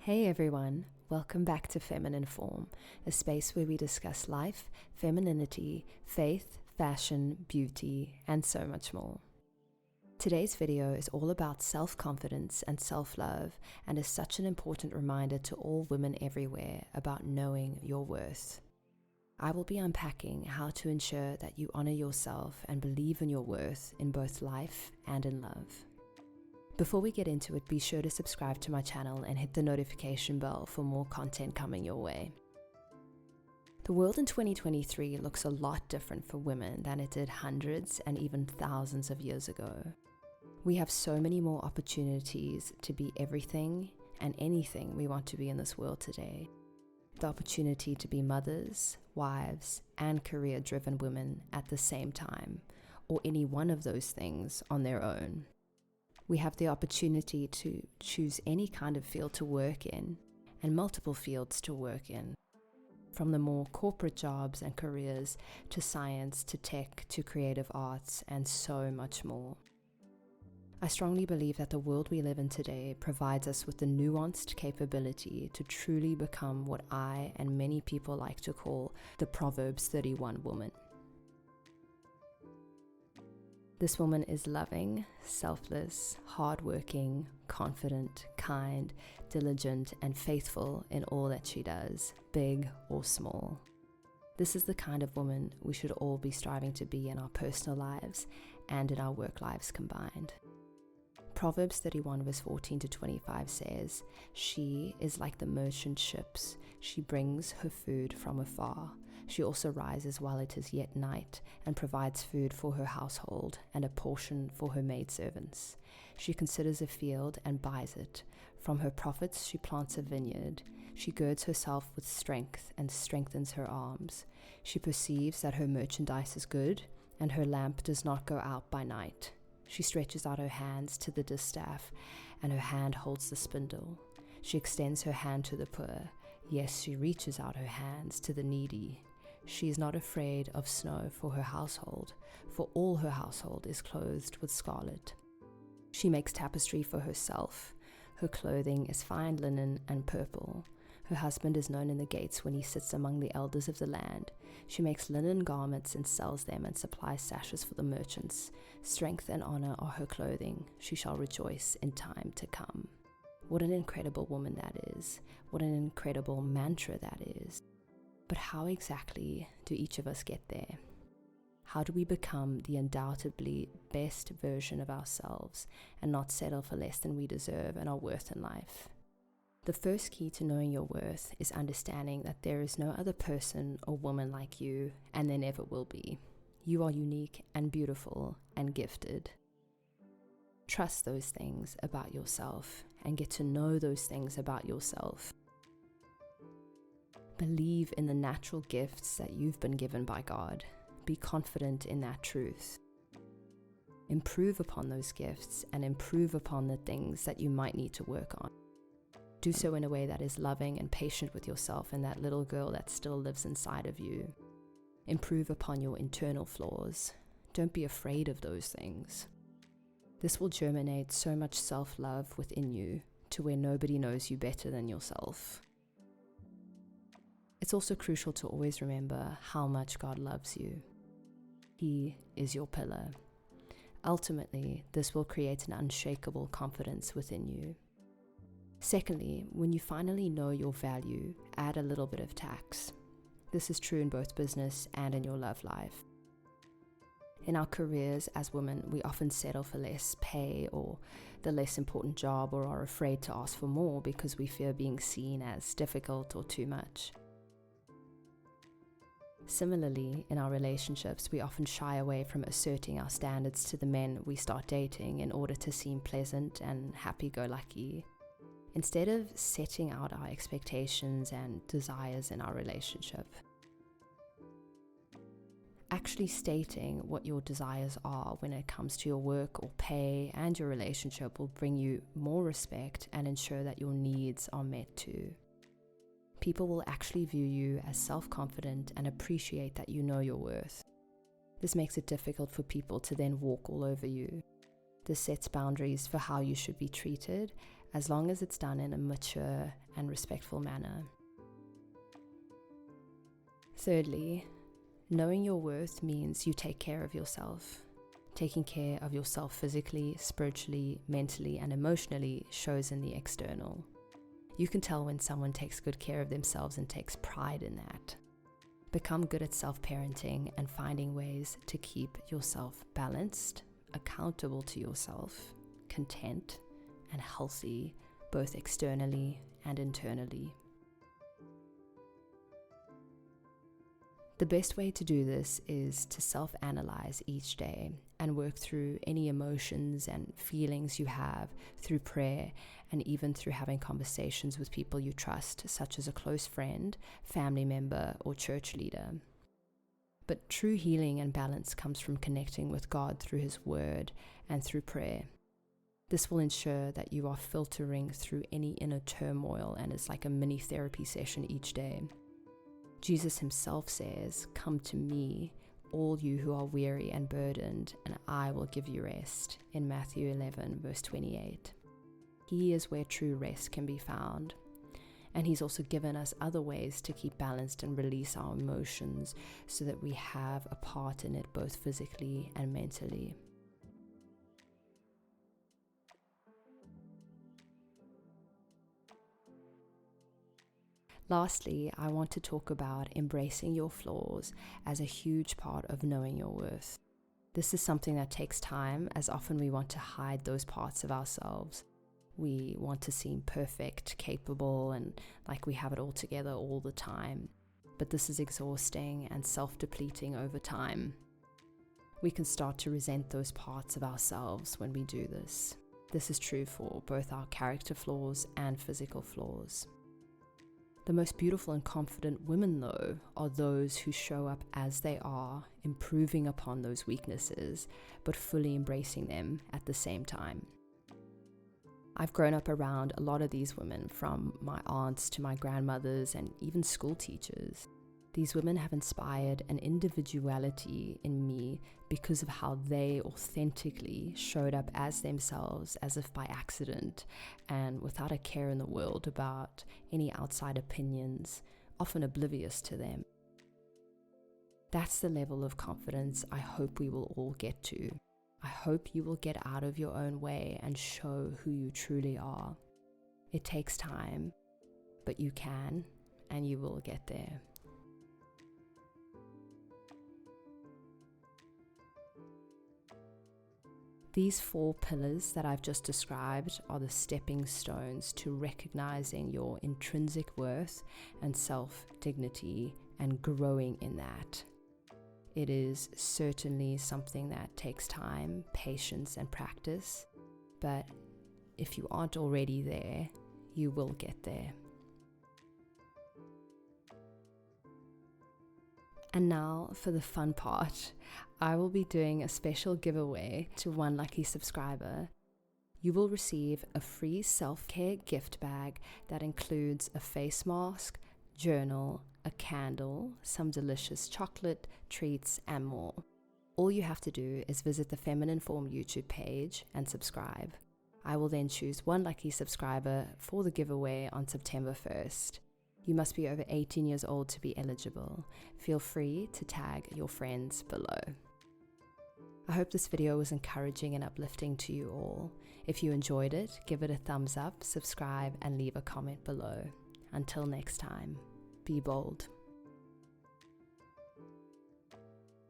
Hey everyone, welcome back to Feminine Form, a space where we discuss life, femininity, faith, fashion, beauty, and so much more. Today's video is all about self-confidence and self-love and is such an important reminder to all women everywhere about knowing your worth. I will be unpacking how to ensure that you honor yourself and believe in your worth in both life and in love. Before we get into it, be sure to subscribe to my channel and hit the notification bell for more content coming your way. The world in 2023 looks a lot different for women than it did hundreds and even thousands of years ago. We have so many more opportunities to be everything and anything we want to be in this world today. The opportunity to be mothers, wives, and career-driven women at the same time, or any one of those things on their own. We have the opportunity to choose any kind of field to work in and multiple fields to work in, from the more corporate jobs and careers to science to tech to creative arts and so much more. I strongly believe that the world we live in today provides us with the nuanced capability to truly become what I and many people like to call the Proverbs 31 woman. This woman is loving, selfless, hardworking, confident, kind, diligent, and faithful in all that she does, big or small. This is the kind of woman we should all be striving to be in our personal lives and in our work lives combined. Proverbs 31 verse 14 to 25 says, "She is like the merchant ships. She brings her food from afar. She also rises while it is yet night and provides food for her household and a portion for her maidservants. She considers a field and buys it. From her profits she plants a vineyard. She girds herself with strength and strengthens her arms. She perceives that her merchandise is good and her lamp does not go out by night. She stretches out her hands to the distaff, and her hand holds the spindle. She extends her hand to the poor. Yes, she reaches out her hands to the needy. She is not afraid of snow for her household, for all her household is clothed with scarlet. She makes tapestry for herself. Her clothing is fine linen and purple. Her husband is known in the gates when he sits among the elders of the land. She makes linen garments and sells them and supplies sashes for the merchants. Strength and honor are her clothing. She shall rejoice in time to come." What an incredible woman that is. What an incredible mantra that is. But how exactly do each of us get there? How do we become the undoubtedly best version of ourselves and not settle for less than we deserve and our worth in life? The first key to knowing your worth is understanding that there is no other person or woman like you, and there never will be. You are unique and beautiful and gifted. Trust those things about yourself and get to know those things about yourself. Believe in the natural gifts that you've been given by God. Be confident in that truth. Improve upon those gifts and improve upon the things that you might need to work on. Do so in a way that is loving and patient with yourself and that little girl that still lives inside of you. Improve upon your internal flaws. Don't be afraid of those things. This will germinate so much self-love within you to where nobody knows you better than yourself. It's also crucial to always remember how much God loves you. He is your pillar. Ultimately, this will create an unshakable confidence within you. Secondly, when you finally know your value, add a little bit of tax. This is true in both business and in your love life. In our careers as women, we often settle for less pay or the less important job or are afraid to ask for more because we fear being seen as difficult or too much. Similarly, in our relationships, we often shy away from asserting our standards to the men we start dating in order to seem pleasant and happy-go-lucky. Instead of setting out our expectations and desires in our relationship, actually stating what your desires are when it comes to your work or pay and your relationship will bring you more respect and ensure that your needs are met too. People will actually view you as self-confident and appreciate that you know your worth. This makes it difficult for people to then walk all over you. This sets boundaries for how you should be treated, as long as it's done in a mature and respectful manner. Thirdly, knowing your worth means you take care of yourself. Taking care of yourself physically, spiritually, mentally, and emotionally shows in the external. You can tell when someone takes good care of themselves and takes pride in that. Become good at self-parenting and finding ways to keep yourself balanced, accountable to yourself, content, and healthy, both externally and internally. The best way to do this is to self-analyze each day and work through any emotions and feelings you have through prayer and even through having conversations with people you trust, such as a close friend, family member, or church leader. But true healing and balance comes from connecting with God through His Word and through prayer. This will ensure that you are filtering through any inner turmoil and is like a mini therapy session each day. Jesus Himself says, "Come to me, all you who are weary and burdened, and I will give you rest," in Matthew 11, verse 28. He is where true rest can be found. And He's also given us other ways to keep balanced and release our emotions so that we have a part in it both physically and mentally. Lastly, I want to talk about embracing your flaws as a huge part of knowing your worth. This is something that takes time, as often we want to hide those parts of ourselves. We want to seem perfect, capable, and like we have it all together all the time. But this is exhausting and self-depleting over time. We can start to resent those parts of ourselves when we do this. This is true for both our character flaws and physical flaws. The most beautiful and confident women, though, are those who show up as they are, improving upon those weaknesses, but fully embracing them at the same time. I've grown up around a lot of these women, from my aunts to my grandmothers and even school teachers. These women have inspired an individuality in me because of how they authentically showed up as themselves, as if by accident, and without a care in the world about any outside opinions, often oblivious to them. That's the level of confidence I hope we will all get to. I hope you will get out of your own way and show who you truly are. It takes time, but you can, and you will get there. These 4 pillars that I've just described are the stepping stones to recognizing your intrinsic worth and self-dignity and growing in that. It is certainly something that takes time, patience, and practice, but if you aren't already there, you will get there. And now for the fun part. I will be doing a special giveaway to one lucky subscriber. You will receive a free self-care gift bag that includes a face mask, journal, a candle, some delicious chocolate, treats, and more. All you have to do is visit the Feminine Form YouTube page and subscribe. I will then choose one lucky subscriber for the giveaway on September 1st. You must be over 18 years old to be eligible. Feel free to tag your friends below. I hope this video was encouraging and uplifting to you all. If you enjoyed it, give it a thumbs up, subscribe, and leave a comment below. Until next time, be bold.